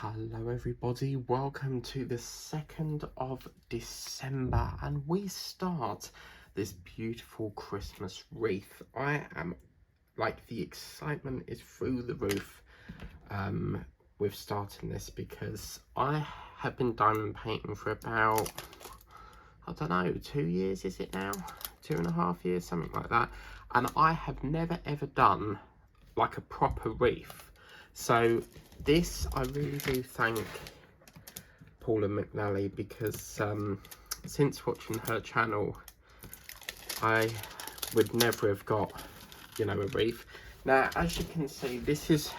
Hello everybody, welcome to the 2nd of December and we start this beautiful Christmas wreath. I am like, the excitement is through the roof with starting this because I have been diamond painting for about, I don't know, 2 years is it now? 2.5 years, something like that. And I have never ever done like a proper wreath. So this, I really do thank Paula McNally because since watching her channel, I would never have got, you know, a wreath. Now, as you can see, this is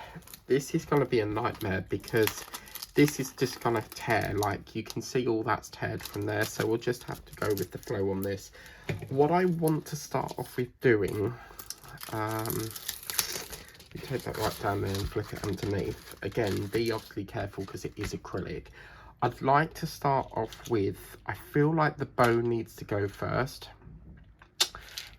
going to be a nightmare because this is just going to tear. Like, you can see all that's teared from there, so we'll just have to go with the flow on this. What I want to start off with doing, you take that right down there and flick it underneath. Again, be obviously careful because it is acrylic. I'd like to start off with, I feel like the bow needs to go first.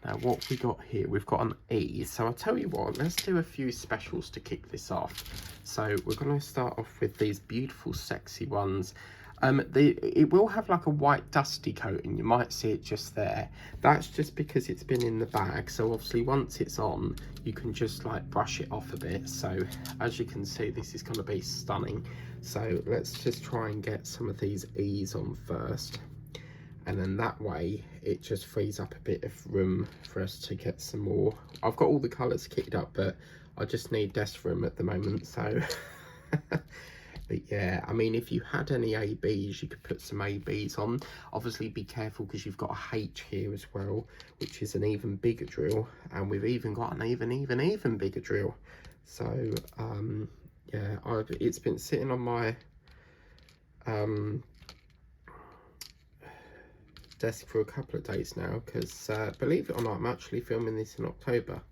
Now, what we got here, we've got an E. So I'll tell you what, let's do a few specials to kick this off. So we're going to start off with these beautiful, sexy ones. It will have like a white dusty coating. You might see it just there. That's just because it's been in the bag. So obviously once it's on, you can just like brush it off a bit. So as you can see, this is going to be stunning. So let's just try and get some of these E's on first. And then that way it just frees up a bit of room for us to get some more. I've got all the colours kitted up, but I just need desk room at the moment, so but yeah, I mean, if you had any ABs, you could put some ABs on. Obviously be careful because you've got a H here as well, which is an even bigger drill, and we've even got an even bigger drill. So yeah, it's been sitting on my desk for a couple of days now because believe it or not, I'm actually filming this in October,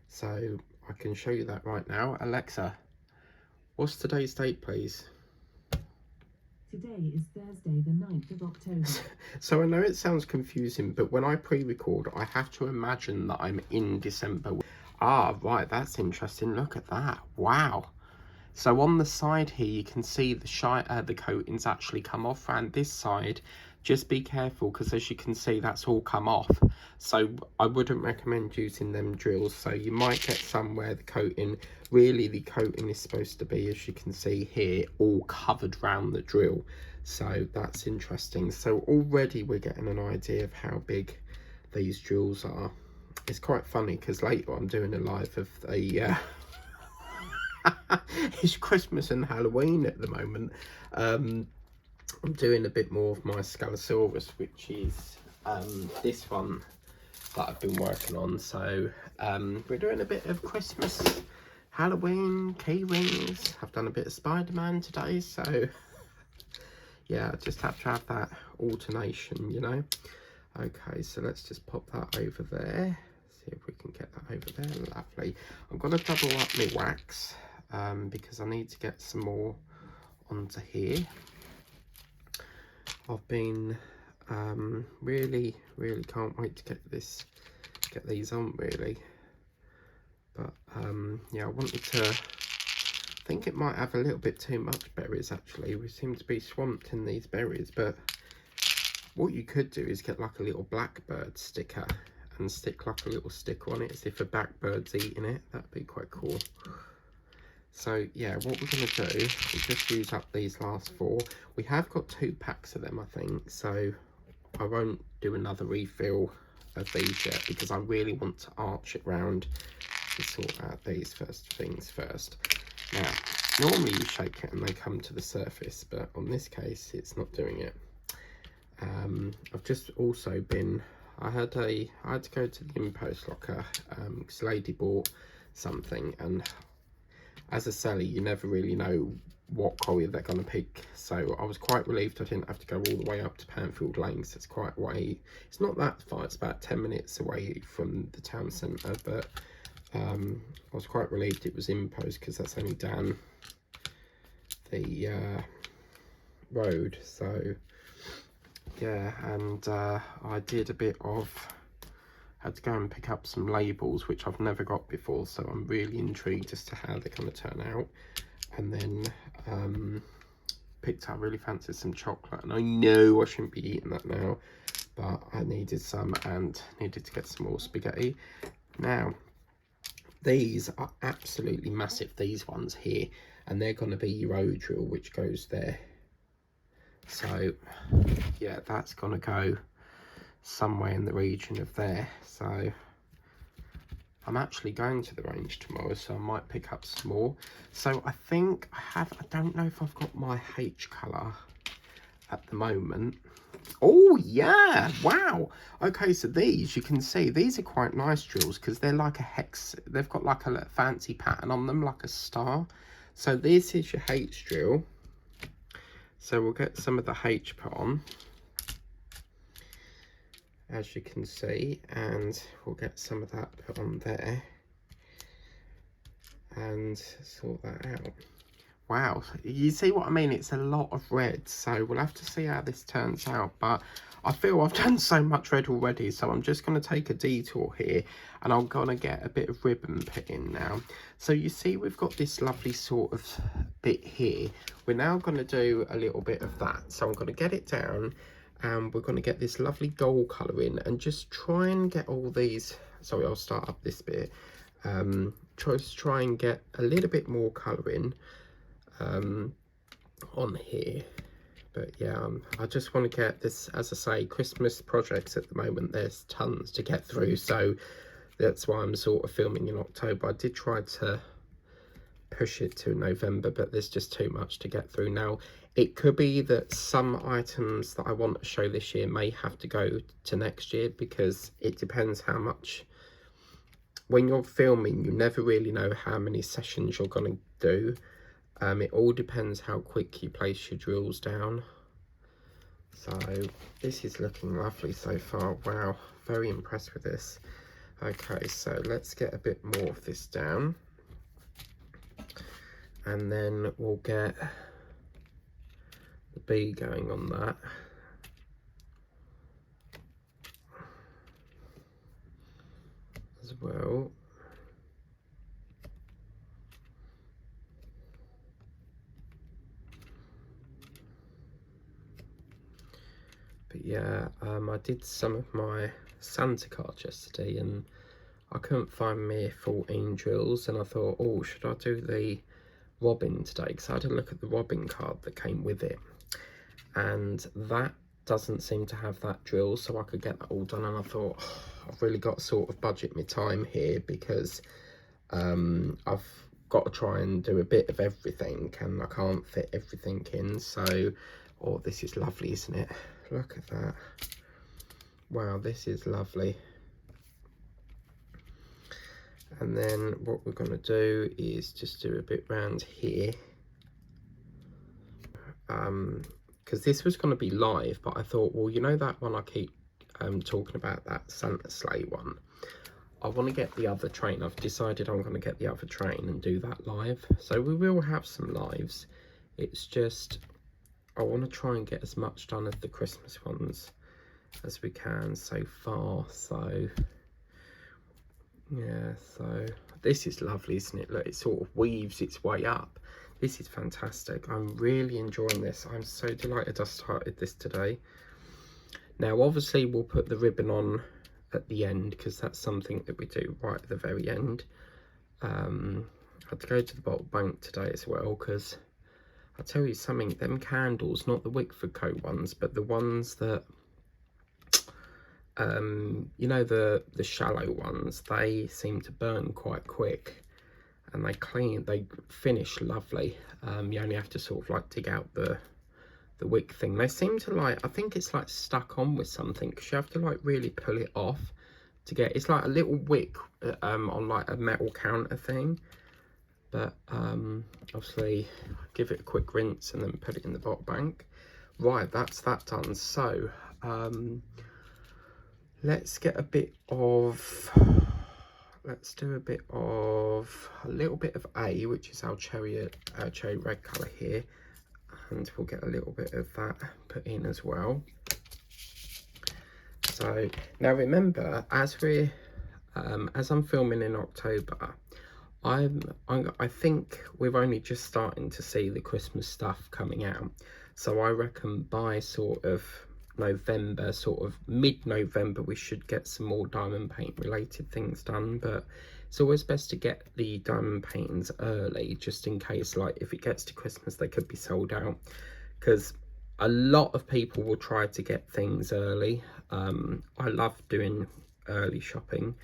so I can show you that right now. Alexa, what's today's date, please? Today is Thursday, the 9th of October. So I know it sounds confusing, but when I pre-record, I have to imagine that I'm in December. Ah, right, that's interesting. Look at that. Wow. So on the side here, you can see the coatings actually come off, and this side, just be careful because as you can see, that's all come off. So I wouldn't recommend using them drills. So you might get some where the coating is supposed to be, as you can see here, all covered round the drill. So that's interesting. So already we're getting an idea of how big these drills are. It's quite funny because later I'm doing a live of a it's Christmas and Halloween at the moment. I'm doing a bit more of my Scalosaurus, which is this one that I've been working on. So we're doing a bit of Christmas, Halloween, key rings. I've done a bit of Spider-Man today, so yeah, I just have to have that alternation, you know. Okay, so let's just pop that over there. See if we can get that over there. Lovely. I'm going to double up my wax because I need to get some more onto here. I've been really can't wait to get these on really, but yeah, I wanted to, I think it might have a little bit too much berries actually. We seem to be swamped in these berries, but what you could do is get like a little blackbird sticker and stick like a little sticker on it as if a blackbird's eating it. That'd be quite cool. So yeah, what we're going to do is just use up these last 4. We have got 2 packs of them, I think, so I won't do another refill of these yet because I really want to arch it round and sort out these things first. Now, normally you shake it and they come to the surface, but on this case, it's not doing it. I've just also been, I had to go to the impost locker because lady bought something, and as a seller, you never really know what collier they're going to pick. So I was quite relieved I didn't have to go all the way up to Panfield Lane. So it's quite way. It's not that far. It's about 10 minutes away from the town centre. But I was quite relieved it was impost because that's only down the road. So yeah, and I did a bit of. Had to go and pick up some labels which I've never got before, so I'm really intrigued as to how they're going to turn out. And then picked up, really fancied some chocolate, and I know I shouldn't be eating that now, but I needed some and needed to get some more spaghetti. Now, these are absolutely massive, these ones here, and they're going to be your O drill, which goes there. So, yeah, that's going to go somewhere in the region of there. So, I'm actually going to the range tomorrow, so I might pick up some more. So I think I don't know if I've got my H colour at the moment. Oh yeah, wow. Okay, so these, you can see, these are quite nice drills because they're like a hex. They've got like a fancy pattern on them, like a star. So this is your H drill. So we'll get some of the H put on, as you can see, and we'll get some of that put on there and sort that out. Wow, you see what I mean? It's a lot of red, so we'll have to see how this turns out, but I feel I've done so much red already, so I'm just going to take a detour here and I'm going to get a bit of ribbon put in now. So you see we've got this lovely sort of bit here. We're now going to do a little bit of that, so I'm going to get it down and we're going to get this lovely gold colour in and just try and get all these. Sorry, I'll start up this bit. Try and get a little bit more colour in on here. But yeah, I just want to get this, as I say, Christmas projects at the moment, there's tons to get through, so that's why I'm sort of filming in October. I did try to push it to November, but there's just too much to get through now. It could be that some items that I want to show this year may have to go to next year, because it depends how much. When you're filming, you never really know how many sessions you're going to do. It all depends how quick you place your drills down. So this is looking lovely so far. Wow, very impressed with this. Okay, so let's get a bit more of this down, and then we'll get the B going on that. As well. But yeah, I did some of my Santa cards yesterday and I couldn't find me 14 drills, and I thought, oh, should I do the Robin today? Because I had a look at the Robin card that came with it, and that doesn't seem to have that drill, so I could get that all done. And I thought, oh, I've really got to sort of budget my time here, because I've got to try and do a bit of everything and I can't fit everything in. So, oh, this is lovely, isn't it? Look at that. Wow, this is lovely. And then what we're going to do is just do a bit round here, because this was going to be live, but I thought, well, you know that one I keep talking about, that Santa sleigh one, I want to get the other train. I've decided I'm going to get the other train and do that live. So we will have some lives. It's just, I want to try and get as much done of the Christmas ones as we can so far. So yeah, so this is lovely, isn't it? Look, it sort of weaves its way up. This is fantastic. I'm really enjoying this. I'm so delighted I started this today. Now obviously we'll put the ribbon on at the end, because that's something that we do right at the very end. I had to go to the bottle bank today as well, because I'll tell you something, them candles, not the Wickford Co ones, but the ones that you know, the shallow ones, they seem to burn quite quick, and they finish lovely. You only have to sort of like dig out the wick thing. They seem to like, I think it's like stuck on with something, because you have to like really pull it off to get, it's like a little wick on like a metal counter thing. But obviously give it a quick rinse and then put it in the bottle bank. Right, that's that done. So let's get a bit of, let's do a little bit of A, which is our cherry red colour here, and we'll get a little bit of that put in as well. So now remember, as I'm filming in October, I think we're only just starting to see the Christmas stuff coming out, so I reckon by sort of November, sort of mid-November, we should get some more diamond paint related things done. But it's always best to get the diamond paintings early, just in case, like, if it gets to Christmas they could be sold out, because a lot of people will try to get things early. I love doing early shopping,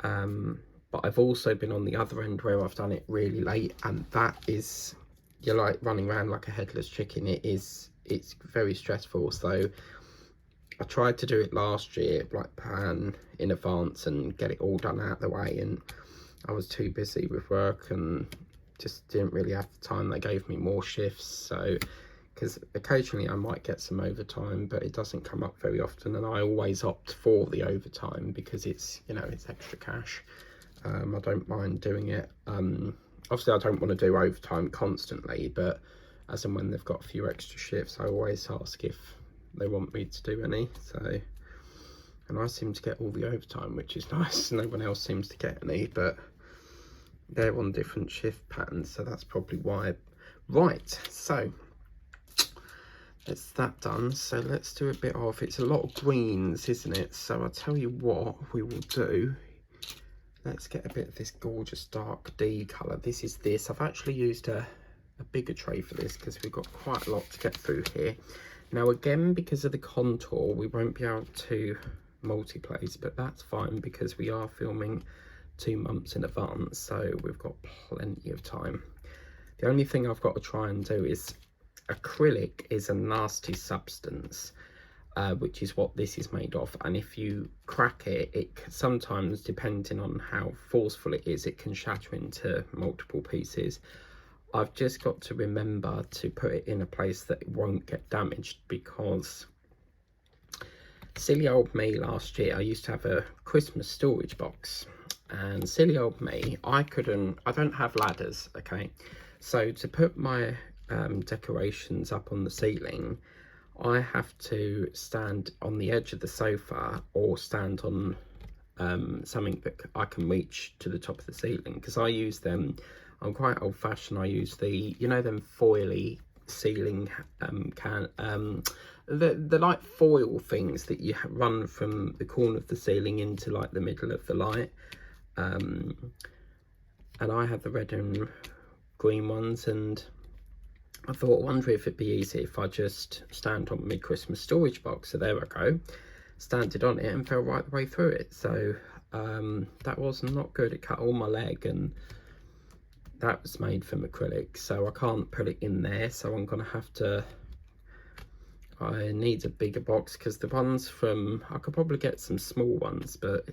but I've also been on the other end where I've done it really late, and that is, you're like running around like a headless chicken. It's very stressful. So I tried to do it last year, like plan in advance and get it all done out of the way, and I was too busy with work and just didn't really have the time. They gave me more shifts, so because occasionally I might get some overtime, but it doesn't come up very often, and I always opt for the overtime because it's, you know, it's extra cash. I don't mind doing it. Obviously I don't want to do overtime constantly, but as and when they've got a few extra shifts, I always ask if they want me to do any. So, and I seem to get all the overtime, which is nice. No one else seems to get any, but they're on different shift patterns, so that's probably why. Right, so that's that done. So let's do a bit of, it's a lot of greens, isn't it? So I'll tell you what we will do. Let's get a bit of this gorgeous dark D colour. This is this. I've actually used a bigger tray for this because we've got quite a lot to get through here. Now again, because of the contour, we won't be able to multi-place, but that's fine because we are filming 2 months in advance, so we've got plenty of time. The only thing I've got to try and do is, acrylic is a nasty substance, which is what this is made of, and if you crack it, it sometimes, depending on how forceful it is, it can shatter into multiple pieces. I've just got to remember to put it in a place that it won't get damaged, because silly old me, last year I used to have a Christmas storage box, and silly old me, I don't have ladders, okay, so to put my decorations up on the ceiling, I have to stand on the edge of the sofa or stand on something that I can reach to the top of the ceiling, because I use them, I'm quite old fashioned, I use the, you know, them foily ceiling the like foil things that you run from the corner of the ceiling into like the middle of the light, and I have the red and green ones, and I thought, I wonder if it'd be easy if I just stand on my Christmas storage box. So there I go, standed on it and fell right the way through it. So that was not good. It cut all my leg, and that was made from acrylic, so I can't put it in there. So I'm gonna have to, I need a bigger box, because the ones from, I could probably get some small ones, but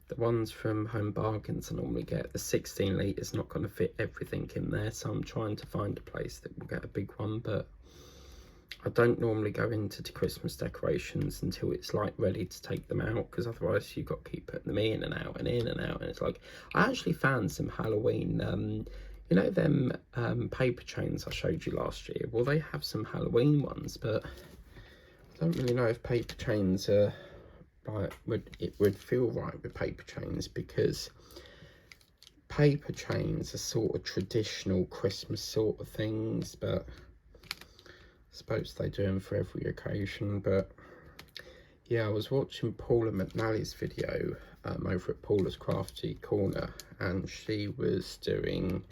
the ones from Home Bargains I normally get, the 16 litres, not going to fit everything in there, so I'm trying to find a place that will get a big one. But I don't normally go into the Christmas decorations until it's like ready to take them out, because otherwise you've got to keep putting them in and out and in and out, and it's like, I actually found some Halloween, you know them paper chains I showed you last year? Well, they have some Halloween ones, but I don't really know if paper chains are right, it would feel right with paper chains, because paper chains are sort of traditional Christmas sort of things, but I suppose they do them for every occasion. But yeah, I was watching Paula McNally's video over at Paula's Crafty Corner, and she was doing,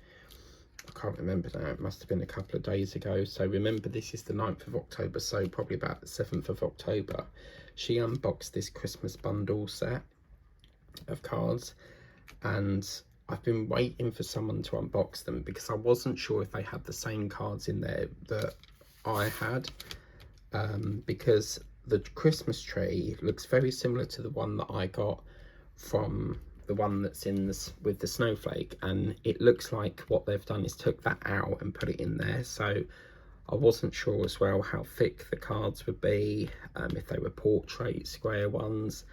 I can't remember now, it must have been a couple of days ago. So remember, this is the 9th of October, so probably about the 7th of October. She unboxed this Christmas bundle set of cards, and I've been waiting for someone to unbox them, because I wasn't sure if they had the same cards in there that I had, because the Christmas tree looks very similar to the one that I got from the one that's in this with the snowflake, and it looks like what they've done is took that out and put it in there. So I wasn't sure as well how thick the cards would be, if they were portrait square ones.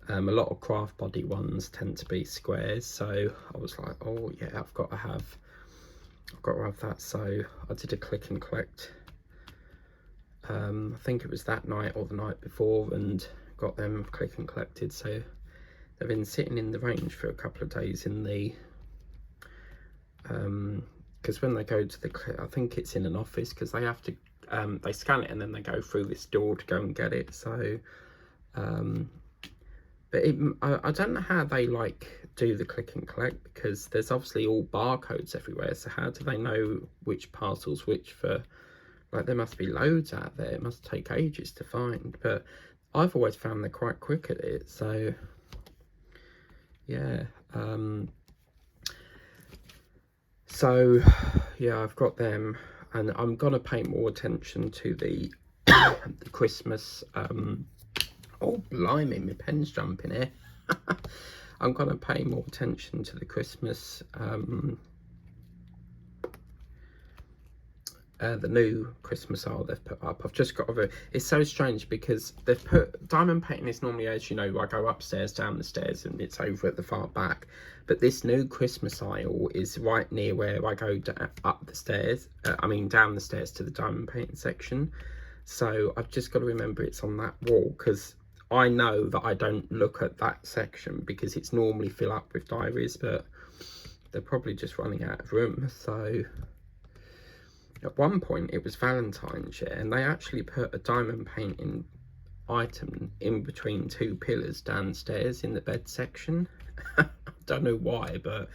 A lot of craft body ones tend to be squares, so I was like, oh yeah, I've got to have that. So I did a click and collect, I think it was that night or the night before, and got them click and collected. So they've been sitting in the range for a couple of days in the because when they go to the, I think it's in an office, because they have to, they scan it and then they go through this door to go and get it. So, but I don't know how they like do the click and collect, because there's obviously all barcodes everywhere. So how do they know which parcel's which for? Like, there must be loads out there. It must take ages to find. But I've always found they're quite quick at it. So yeah. So yeah, I've got them, and I'm gonna pay more attention to the the Christmas. Oh blimey, my pen's jumping here. I'm gonna pay more attention to the Christmas. The new Christmas art they've put up. I've just got over. It's so strange because they've put diamond painting is normally, as you know, I go upstairs, down the stairs, and it's over at the far back. But this new Christmas aisle is right near where I go up the stairs. I mean, down the stairs to the diamond painting section. So I've just got to remember it's on that wall, because I know that I don't look at that section because it's normally fill up with diaries, but they're probably just running out of room. So at one point it was Valentine's, yeah, and they actually put a diamond painting item in between two pillars downstairs in the bed section. Don't know why, but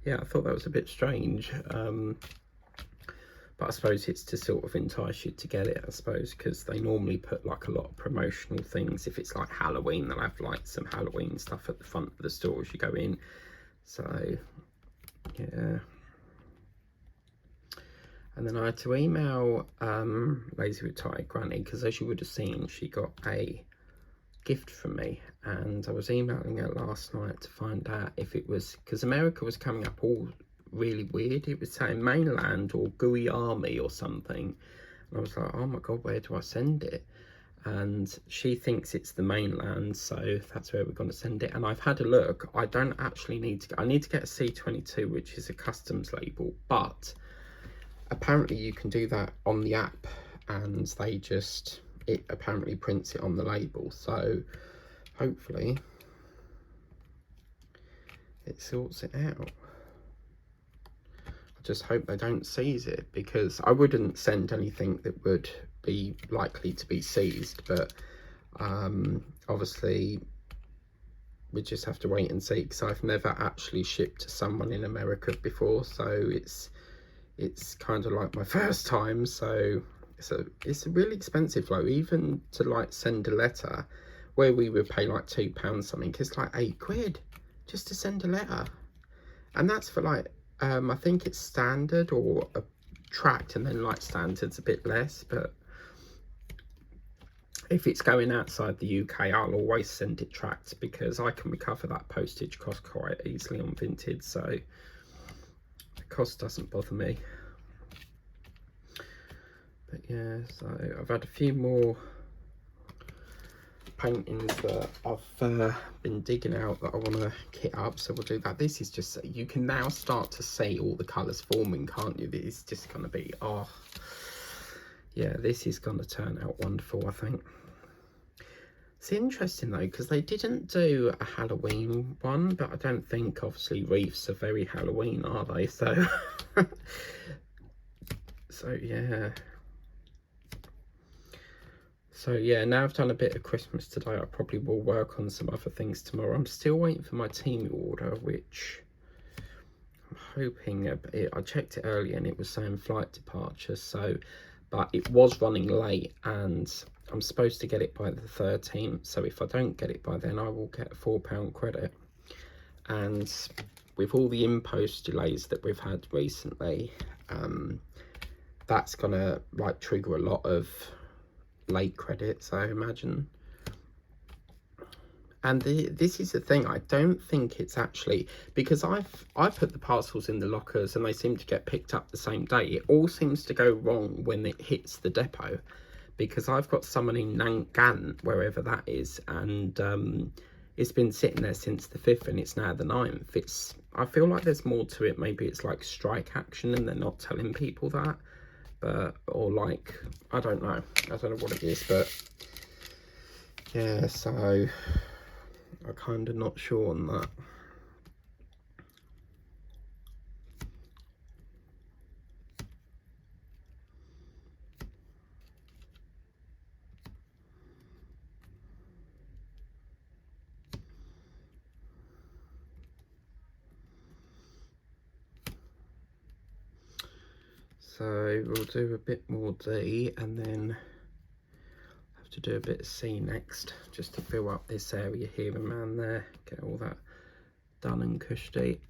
yeah, I thought that was a bit strange. But I suppose it's to sort of entice you to get it, I suppose, because they normally put like a lot of promotional things. If it's like Halloween, they'll have like some Halloween stuff at the front of the store as you go in. So yeah. And then I had to email Lazy Retired Granny, because as you would have seen, she got a gift from me, and I was emailing her last night to find out if it was, because America was coming up all really weird. It was saying mainland or GUI army or something, and I was like, oh my god, where do I send it? And she thinks it's the mainland, so that's where we're going to send it. And I've had a look. I don't actually need to, I need to get a C22, which is a customs label, but apparently you can do that on the app, and they just, it apparently prints it on the label. So hopefully it sorts it out. I just hope they don't seize it, because I wouldn't send anything that would be likely to be seized, but obviously we just have to wait and see, because I've never actually shipped to someone in America before, so it's kind of like my first time. So it's a really expensive though, even to like send a letter where we would pay like £2 something, it's like £8 just to send a letter, and that's for like I think it's standard or a tracked, and then like standard's a bit less. But if it's going outside the UK, I'll always send it tracked, because I can recover that postage cost quite easily on Vinted, so the cost doesn't bother me. But yeah, so I've had a few more paintings that I've been digging out that I want to kit up, so we'll do that. This is just, you can now start to see all the colours forming, can't you? It's just going to be, oh yeah, this is going to turn out wonderful, I think. It's interesting though, because they didn't do a Halloween one, but I don't think obviously wreaths are very Halloween, are they? So so yeah. So yeah, now I've done a bit of Christmas today, I probably will work on some other things tomorrow. I'm still waiting for my team order, which I'm hoping, I checked it earlier and it was saying flight departure, so, but it was running late, and I'm supposed to get it by the 13th, so if I don't get it by then, I will get a £4 credit. And with all the in-post delays that we've had recently, that's gonna like trigger a lot of late credits, I imagine. And this is the thing, I don't think it's actually, because I've put the parcels in the lockers and they seem to get picked up the same day. It all seems to go wrong when it hits the depot, because I've got someone in Nangan, wherever that is, and it's been sitting there since the 5th and it's now the 9th. I feel like there's more to it. Maybe it's like strike action and they're not telling people that, but, or like, I don't know what it is, but yeah, so I'm kind of not sure on that. So we'll do a bit more D and then have to do a bit of C next, just to fill up this area here and around there, get all that done and cushy.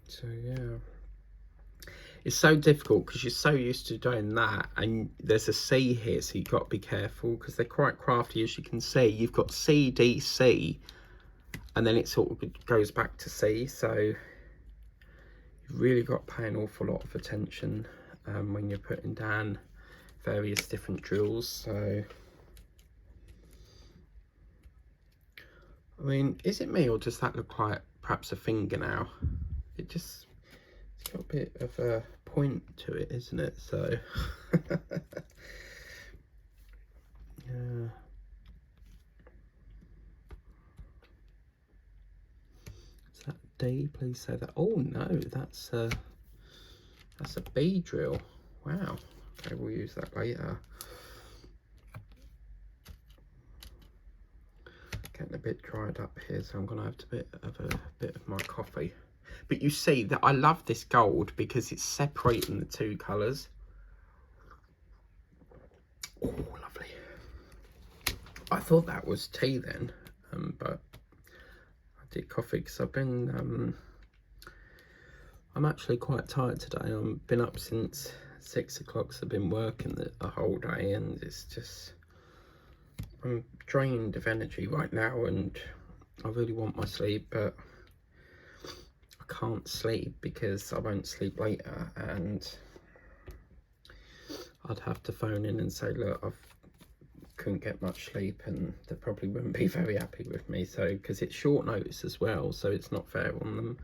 So yeah, it's so difficult because you're so used to doing that, and there's a C here, so you've got to be careful because they're quite crafty. As you can see, you've got C, D, C, and then it sort of goes back to C, so you've really got to pay an awful lot of attention when you're putting down various different drills. So I mean, is it me or does that look like perhaps a finger now? It's got a bit of a point to it, isn't it? So yeah. Is that D? Please say that. Oh no, that's a B drill. Wow. Okay, we'll use that later. Getting a bit dried up here, so I'm gonna have a bit of my coffee. But you see that I love this gold because it's separating the two colours. Oh, lovely. I thought that was tea then, but I did coffee because I've been, I'm actually quite tired today. I've been up since 6 o'clock, so I've been working the whole day, and it's just, I'm drained of energy right now, and I really want my sleep, but I can't sleep because I won't sleep later, and I'd have to phone in and say, look, I couldn't get much sleep, and they probably wouldn't be very happy with me. So because it's short notice as well, so it's not fair on them.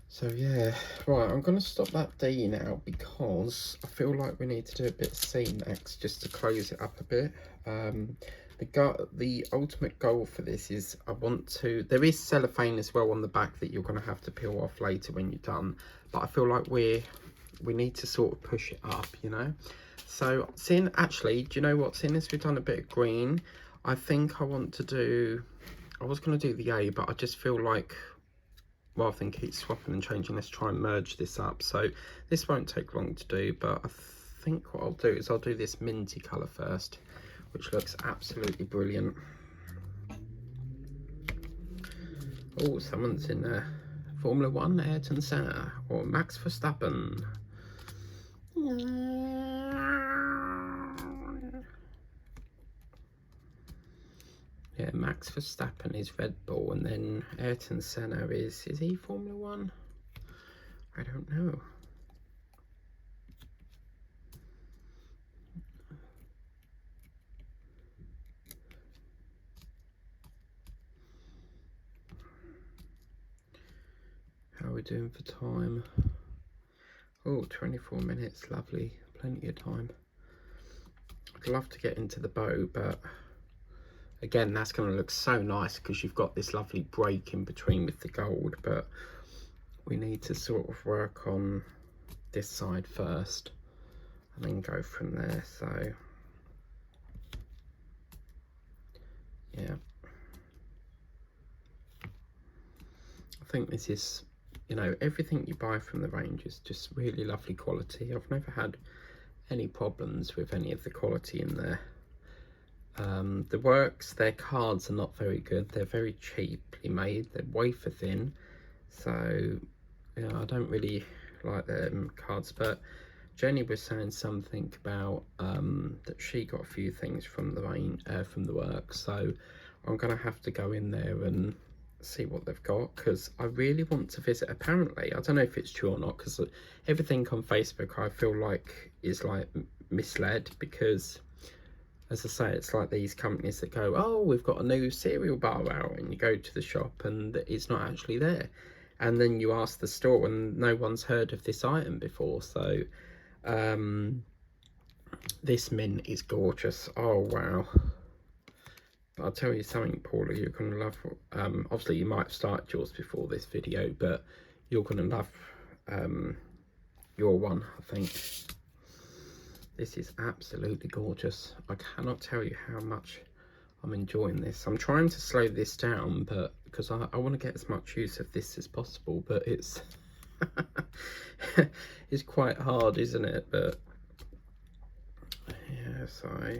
So yeah, right, I'm going to stop that D now because I feel like we need to do a bit of C next just to close it up a bit. The ultimate goal for this is there is cellophane as well on the back that you're going to have to peel off later when you're done, but I feel like we need to sort of push it up, you know. So actually, do you know what, seeing as we've done a bit of green, I think I was going to do the A, but I just feel like rather than keep swapping and changing, let's try and merge this up. So this won't take long to do, but I think what I'll do is I'll do this minty colour first, which looks absolutely brilliant. Oh, someone's in there. Formula 1, Ayrton Senna, or Max Verstappen. Yeah, Max Verstappen is Red Bull, and then Ayrton Senna is he Formula 1? I don't know. How are we doing for time? Oh, 24 minutes, lovely, plenty of time. I'd love to get into the bow, but again, that's going to look so nice because you've got this lovely break in between with the gold, but we need to sort of work on this side first and then go from there. So yeah, I think this is, you know, everything you buy from the range is just really lovely quality. I've never had any problems with any of the quality in there. The works, their cards are not very good. They're very cheaply made. They're wafer thin, so yeah, I don't really like them cards. But Jenny was saying something about that she got a few things from the works, so I'm gonna have to go in there and see what they've got because I really want to visit. Apparently, I don't know if it's true or not, because everything on Facebook I feel like is like misled, because as I say, it's like these companies that go, oh, we've got a new cereal bar out, and you go to the shop and it's not actually there, and then you ask the store and no one's heard of this item before. So This mint is gorgeous. Oh wow. But I'll tell you something, Paula, you're going to love, obviously you might have started yours before this video, but you're going to love your one, I think. This is absolutely gorgeous. I cannot tell you how much I'm enjoying this. I'm trying to slow this down, but because I want to get as much use of this as possible, but it's it's quite hard, isn't it? But yeah, so...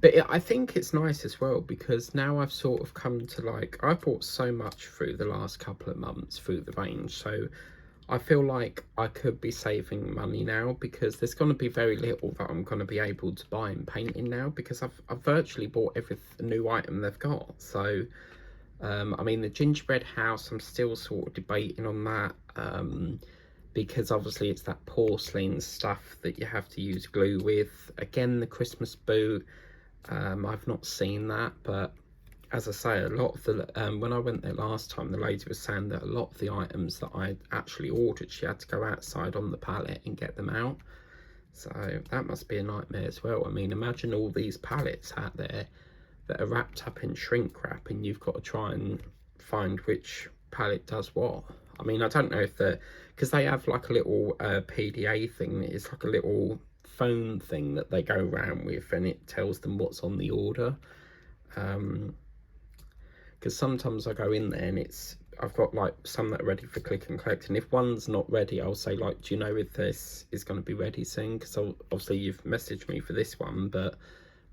But I think it's nice as well, because now I've sort of come to like, I've bought so much through the last couple of months through the range, so I feel like I could be saving money now, because there's going to be very little that I'm going to be able to buy in painting now, because I've virtually bought every new item they've got. So I mean, the gingerbread house, I'm still sort of debating on that, because obviously it's that porcelain stuff that you have to use glue with. Again, the Christmas boot, I've not seen that, but as I say, a lot of the when I went there last time, the lady was saying that a lot of the items that I actually ordered, she had to go outside on the pallet and get them out. So that must be a nightmare as well. I mean, imagine all these pallets out there that are wrapped up in shrink wrap, and you've got to try and find which pallet does what. I mean, I don't know if because they have like a little PDA thing. It's like a little phone thing that they go around with, and it tells them what's on the order. Because sometimes I go in there and I've got like some that are ready for click and collect, and if one's not ready, I'll say like, do you know if this is going to be ready soon? Because obviously you've messaged me for this one, but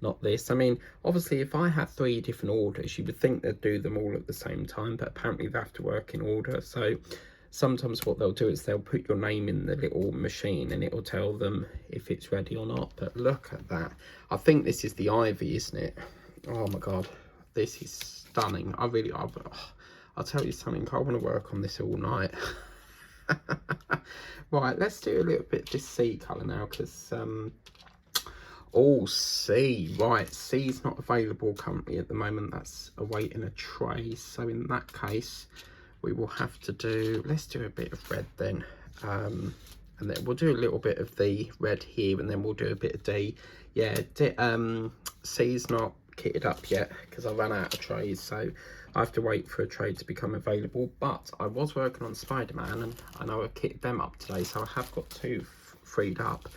not this. I mean, obviously if I had 3 different orders, you would think they'd do them all at the same time, but apparently they have to work in order. So sometimes what they'll do is they'll put your name in the little machine and it'll tell them if it's ready or not. But look at that. I think this is the ivy, isn't it? Oh my god, this is stunning. I'll tell you something, I want to work on this all night. Right, let's do a little bit of this sea colour now, because oh, C. Right, C's not available currently at the moment. That's awaiting a tray. So in that case, we will have to do... Let's do a bit of red then. And then we'll do a little bit of the red here, and then we'll do a bit of D. Yeah, C's not kitted up yet, because I ran out of trays. So I have to wait for a tray to become available. But I was working on Spider-Man, and I know I've kitted them up today. So I have got 2 freed up.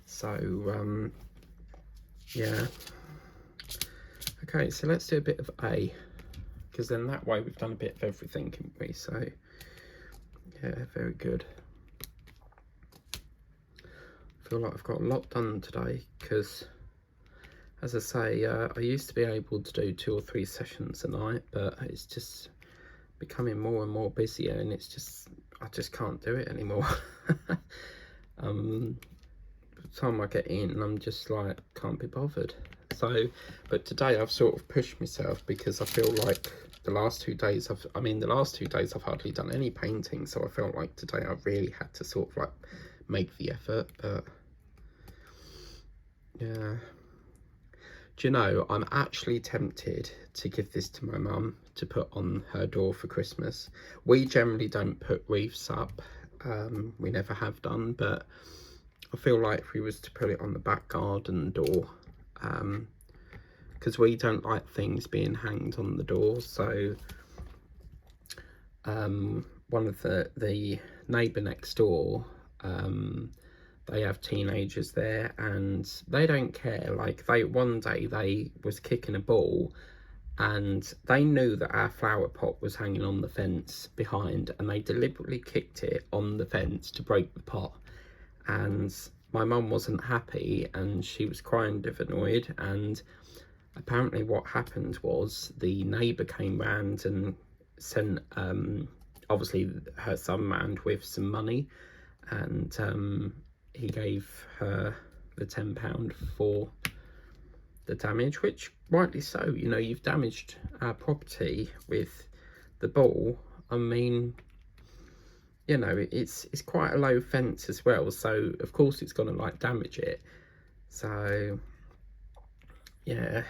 So... yeah, okay, so let's do a bit of A, because then that way we've done a bit of everything, haven't we? So yeah, very good. I feel like I've got a lot done today, because as I say, I used to be able to do 2 or 3 sessions a night, but it's just becoming more and more busier, and it's just, I just can't do it anymore. The time I get in, I'm just like, can't be bothered. So, but today I've sort of pushed myself, because I feel like the last 2 days I've hardly done any painting, so I felt like today I really had to sort of like make the effort. But yeah, do you know, I'm actually tempted to give this to my mum to put on her door for Christmas. We generally don't put wreaths up, we never have done, but I feel like if we was to put it on the back garden door, because we don't like things being hanged on the door. So one of the neighbour next door, they have teenagers there, and they don't care. Like, one day they was kicking a ball, and they knew that our flower pot was hanging on the fence behind, and they deliberately kicked it on the fence to break the pot. And my mum wasn't happy, and she was kind of annoyed, and apparently what happened was the neighbour came round and sent obviously her son round with some money, and he gave her the £10 for the damage, which rightly so. You know, you've damaged our property with the ball. I mean, you know, it's quite a low fence as well, so of course it's gonna like damage it. So yeah,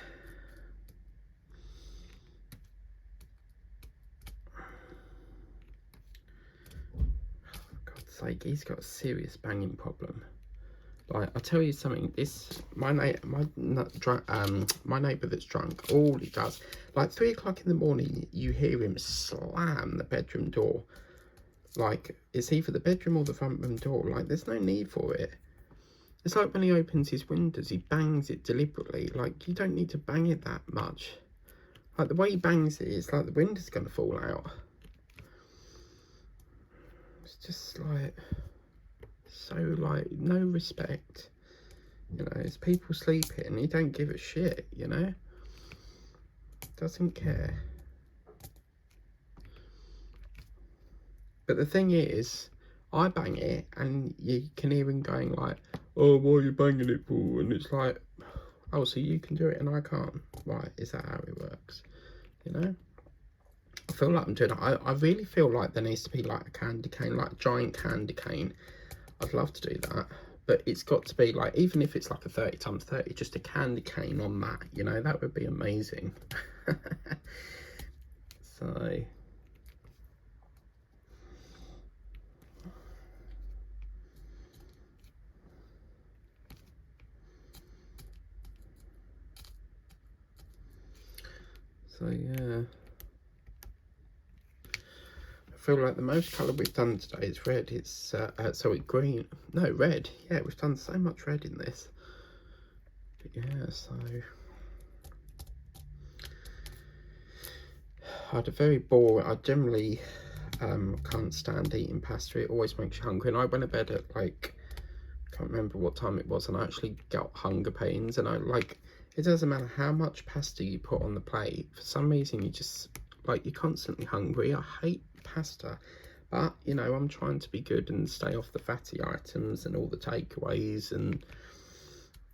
sake, he's got a serious banging problem. Like, I'll tell you something, my neighbour that's drunk, all he does, like 3 o'clock in the morning, you hear him slam the bedroom door. Like, it's either the bedroom or the front room door. Like, there's no need for it. It's like when he opens his windows, he bangs it deliberately. Like, you don't need to bang it that much. Like, the way he bangs it, it's like the window's going to fall out. It's just like, so like, no respect. You know, it's people sleeping and he don't give a shit, you know? Doesn't care. But the thing is, I bang it and you can hear him going like, oh, why are you banging it for? And it's like, oh, so you can do it and I can't. Right, is that how it works? You know? I feel like I'm doing it. I really feel like there needs to be like a candy cane, like a giant candy cane. I'd love to do that. But it's got to be like, even if it's like a 30 times 30, just a candy cane on that, you know, that would be amazing. So... So yeah, I feel like the most colour we've done today is red. It's sorry, green. No, red. Yeah, we've done so much red in this. But yeah, so I had a very boring. I generally can't stand eating pasta. It always makes you hungry. And I went to bed at like, can't remember what time it was, and I actually got hunger pains. And I like, it doesn't matter how much pasta you put on the plate, for some reason you just like, you're constantly hungry. I hate pasta, but you know, I'm trying to be good and stay off the fatty items and all the takeaways, and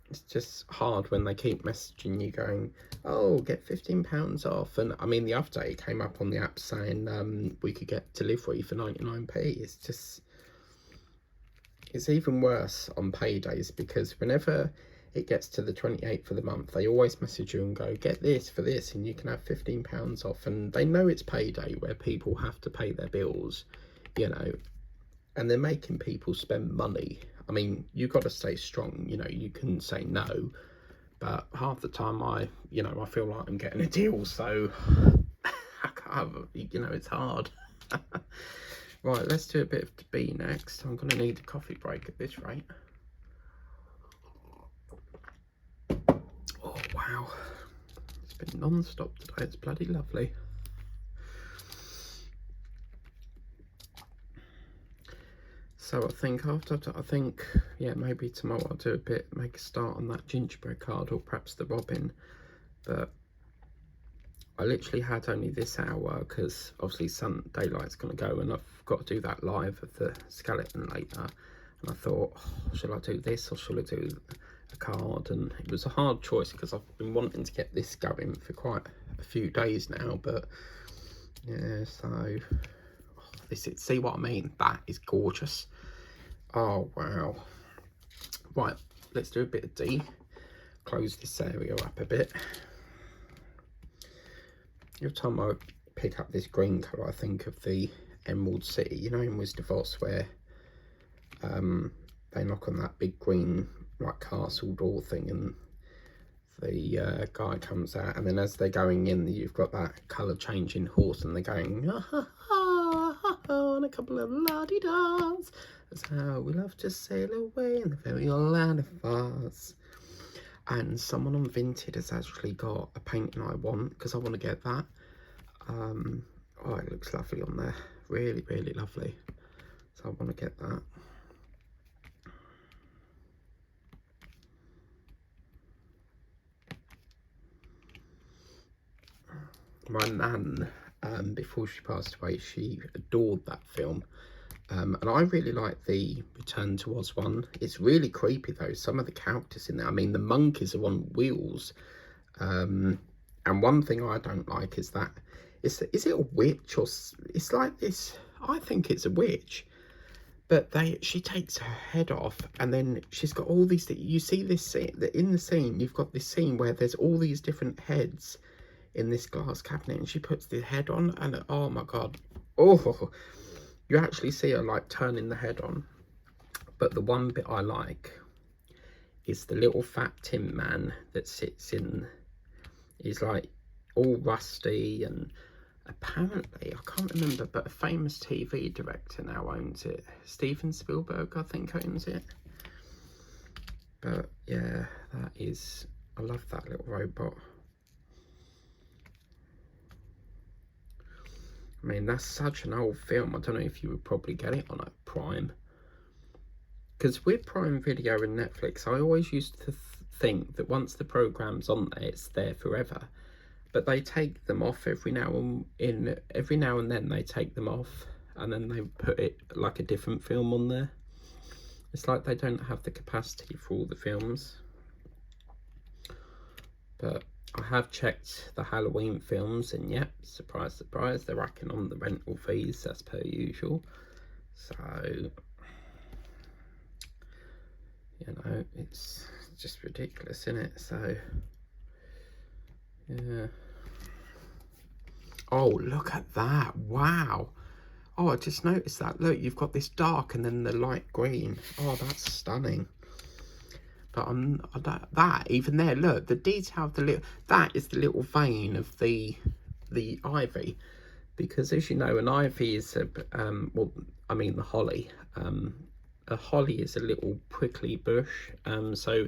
it's just hard when they keep messaging you going, oh, get £15 off. And I mean, the other day it came up on the app saying we could get delivery for 99p. It's just, it's even worse on paydays, because whenever it gets to the 28th of the month, they always message you and go, get this for this and you can have £15 off. And they know it's payday where people have to pay their bills, you know, and they're making people spend money. I mean, you've got to stay strong, you know, you can say no, but half the time I feel like I'm getting a deal, so I can't, you know, it's hard. Right, let's do a bit of B next. I'm going to need a coffee break at this rate. Oh, wow. It's been non-stop today. It's bloody lovely. So I think yeah, maybe tomorrow I'll do make a start on that gingerbread card, or perhaps the robin. But I literally had only this hour because obviously daylight's going to go, and I've got to do that live of the skeleton later. And I thought, oh, shall I do this or shall I do a card? And it was a hard choice because I've been wanting to get this going for quite a few days now. But yeah, so see what I mean? That is gorgeous. Oh wow. Right, let's do a bit of D. Close this area up a bit. Every time I pick up this green colour, I think of the Emerald City, you know, in Wizard of Oz, where they knock on that big green like castle door thing, and the guy comes out, and then as they're going in, you've got that colour changing horse, and they're going, ah, ha, ha, ha, ha, and a couple of la-di-das. That's how we love to sail away in the very old land of Oz. And someone on Vinted has actually got a painting I want, because I want to get that. Oh, it looks lovely on there. Really, really lovely. So I want to get that. My nan, before she passed away, she adored that film. And I really like the Return to Oz one. It's really creepy though. Some of the characters in there, I mean, the monkeys are on wheels. And one thing I don't like is that, is it a witch, or it's like this, I think it's a witch, but she takes her head off, and then she's got all these, you see this scene, in the scene, you've got this scene where there's all these different heads in this glass cabinet, and she puts the head on, and oh my god, oh, you actually see her like turning the head on. But the one bit I like is the little fat tin man that sits in. He's like all rusty, and apparently, I can't remember, but a famous TV director now owns it. Steven Spielberg, I think, owns it. But yeah, that is, I love that little robot. I mean, that's such an old film. I don't know if you would probably get it on a Prime. Because with Prime Video and Netflix, I always used to think that once the program's on there, it's there forever. But they take them off every now and then they take them off, and then they put it like a different film on there. It's like they don't have the capacity for all the films. But I have checked the Halloween films, and yep, surprise, surprise, they're racking on the rental fees as per usual. So, you know, it's just ridiculous, isn't it? So, yeah. Oh, look at that. Wow. Oh, I just noticed that. Look, you've got this dark and then the light green. Oh, that's stunning. But that even there, look, the detail of the little, that is the little vein of the ivy. Because as you know, an ivy is a, well, I mean the holly. A holly is a little prickly bush. So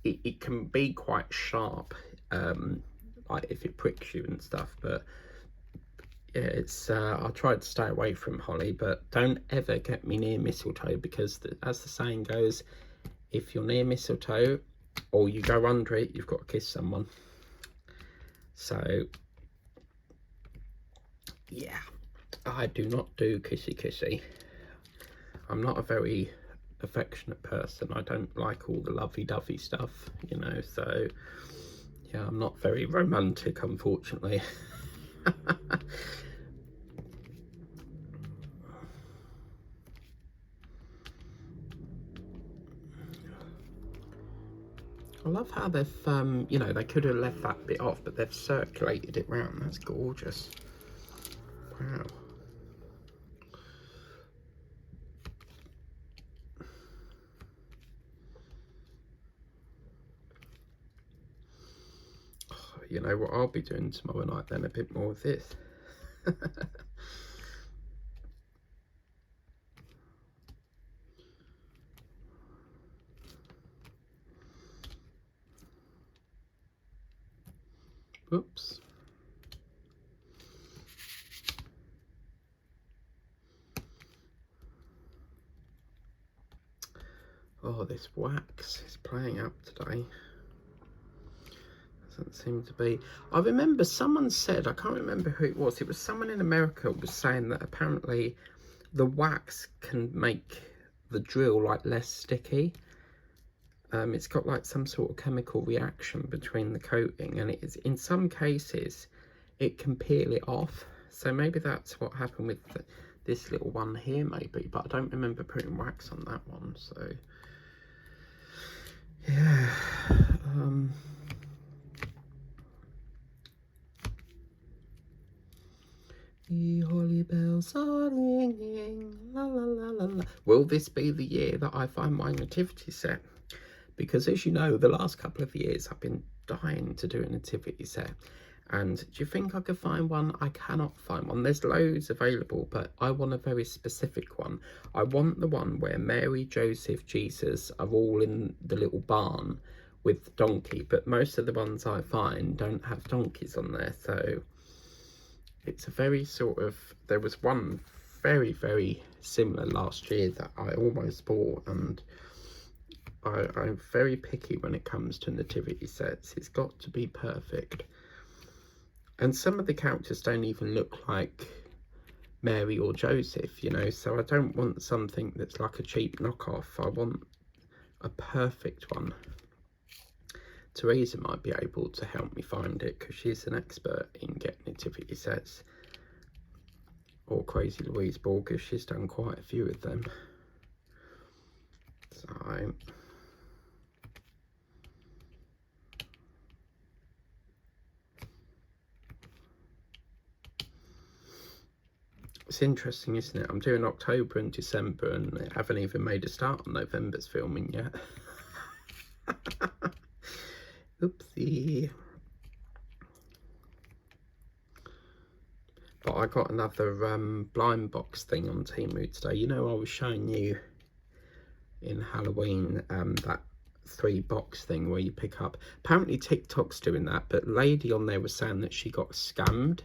it can be quite sharp, like if it pricks you and stuff. But yeah, it's I tried to stay away from holly, but don't ever get me near mistletoe, because as the saying goes, if you're near mistletoe or you go under it, you've got to kiss someone. So yeah, I do not do kissy kissy. I'm not a very affectionate person. I don't like all the lovey-dovey stuff, you know, so yeah, I'm not very romantic, unfortunately. I love how they've, you know, they could have left that bit off, but they've circulated it round. That's gorgeous. Wow. Oh, you know what I'll be doing tomorrow night then? A bit more of this. Oops. Oh, this wax is playing up today. Doesn't seem to be. I remember someone said, I can't remember who it was someone in America was saying that apparently the wax can make the drill like less sticky. It's got like some sort of chemical reaction between the coating, and it is, in some cases it can peel it off. So maybe that's what happened with this little one here, maybe, but I don't remember putting wax on that one. So yeah, the holly bells are ringing, la la la la la. Will this be the year that I find my nativity set? Because as you know, the last couple of years I've been dying to do a nativity set. And do you think I could find one? I cannot find one. There's loads available, but I want a very specific one. I want the one where Mary, Joseph, Jesus are all in the little barn with the donkey. But most of the ones I find don't have donkeys on there. So it's a very sort of, there was one very, very similar last year that I almost bought, and I'm very picky when it comes to nativity sets. It's got to be perfect. And some of the characters don't even look like Mary or Joseph, you know, so I don't want something that's like a cheap knockoff. I want a perfect one. Teresa might be able to help me find it, because she's an expert in getting nativity sets. Or Crazy Louise Ball, because she's done quite a few of them. So It's interesting, isn't it? I'm doing October and December and I haven't even made a start on November's filming yet. Oopsie. But I got another blind box thing on Temu today. You know, I was showing you in Halloween that 3-box thing where you pick up. Apparently TikTok's doing that, but lady on there was saying that she got scammed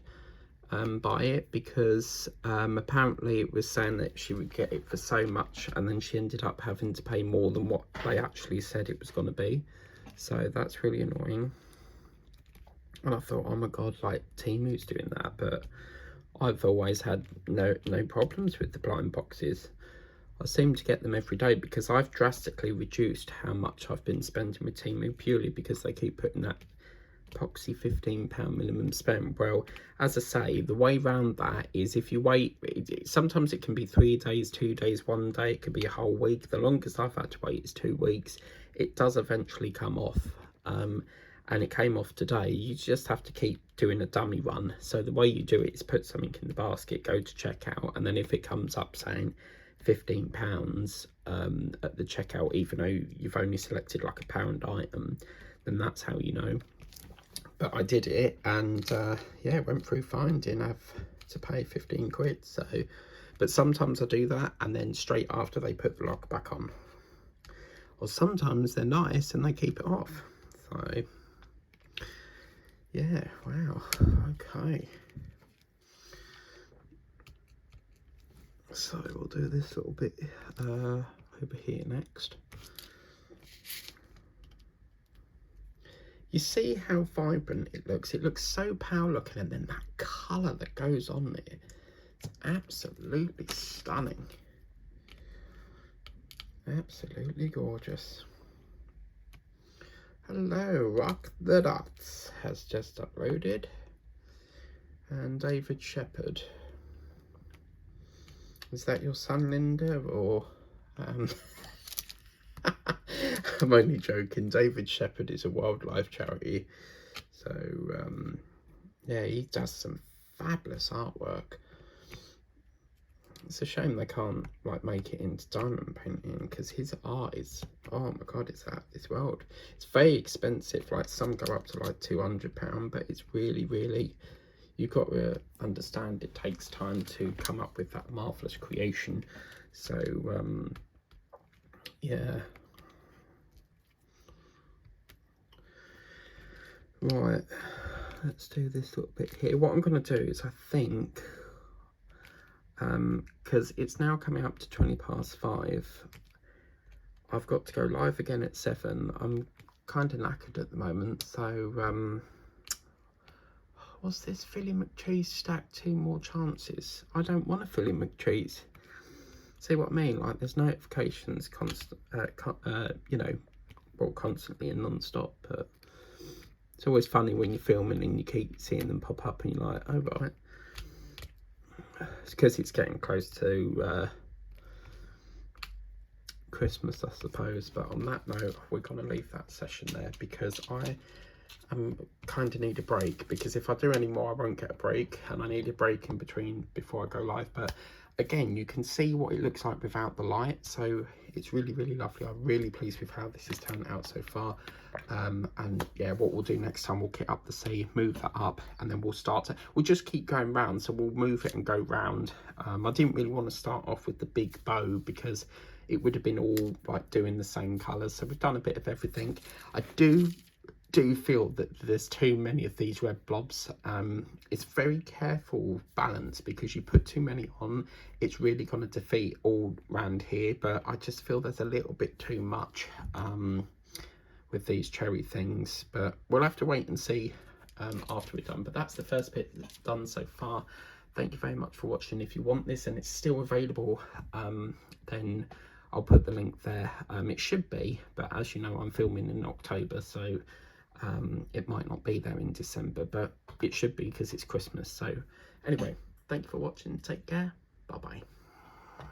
by it, because apparently it was saying that she would get it for so much and then she ended up having to pay more than what they actually said it was going to be. So that's really annoying. And I thought, oh my god, like Temu's doing that, but I've always had no problems with the blind boxes. I seem to get them every day because I've drastically reduced how much I've been spending with Temu, purely because they keep putting that epoxy £15 minimum spend. Well, as I say, the way around that is if you wait, sometimes it can be 3 days, 2 days, 1 day, it could be a whole week. The longest I've had to wait is 2 weeks. It does eventually come off, and it came off today. You just have to keep doing a dummy run. So the way you do it is put something in the basket, go to checkout, and then if it comes up saying £15 at the checkout, even though you've only selected like a pound item, then that's how you know. But I did it, and yeah, it went through fine. Didn't have to pay 15 quid. So, but sometimes I do that, and then straight after they put the lock back on. Or sometimes they're nice and they keep it off. So yeah, wow, okay. So we'll do this little bit over here next. You see how vibrant it looks? It looks so pale looking, and then that colour that goes on there, it's absolutely stunning. Absolutely gorgeous. Hello, Rock the Dots has just uploaded. And David Shepherd. Is that your son, Linda, or... I'm only joking. David Shepherd is a wildlife charity. So, yeah, he does some fabulous artwork. It's a shame they can't, like, make it into diamond painting, because his art is, oh my god, it's out of this world. It's very expensive. Like, some go up to, like, £200, but it's really, really... You've got to understand it takes time to come up with that marvellous creation. So, yeah. Right, let's do this little bit here. What I'm going to do is, I think, because it's now coming up to 5:20, I've got to go live again at 7. I'm kind of knackered at the moment, so what's this? Philly McCheese stack 2 more chances. I don't want a Philly McCheese. See what I mean? Like, there's notifications constant, you know, well, constantly and non-stop, but it's always funny when you're filming and you keep seeing them pop up and you're like, oh right. It's because it's getting close to Christmas, I suppose. But on that note, we're going to leave that session there, because I kind of need a break, because if I do any more I won't get a break, and I need a break in between before I go live. But again, you can see what it looks like without the light, so it's really, really lovely. I'm really pleased with how this has turned out so far. And yeah, what we'll do next time, we'll kit up the sea, move that up, and then we'll we'll just keep going round. So we'll move it and go round. I didn't really want to start off with the big bow, because it would have been all like doing the same colours. So we've done a bit of everything. I do feel that there's too many of these red blobs. It's very careful balance, because you put too many on, it's really going to defeat all round here. But I just feel there's a little bit too much with these cherry things, but we'll have to wait and see after we're done. But that's the first bit done so far. Thank you very much for watching. If you want this and it's still available, then I'll put the link there. It should be, but as you know, I'm filming in October, so it might not be there in December, but it should be, because it's Christmas. So anyway, thank you for watching. Take care. Bye bye.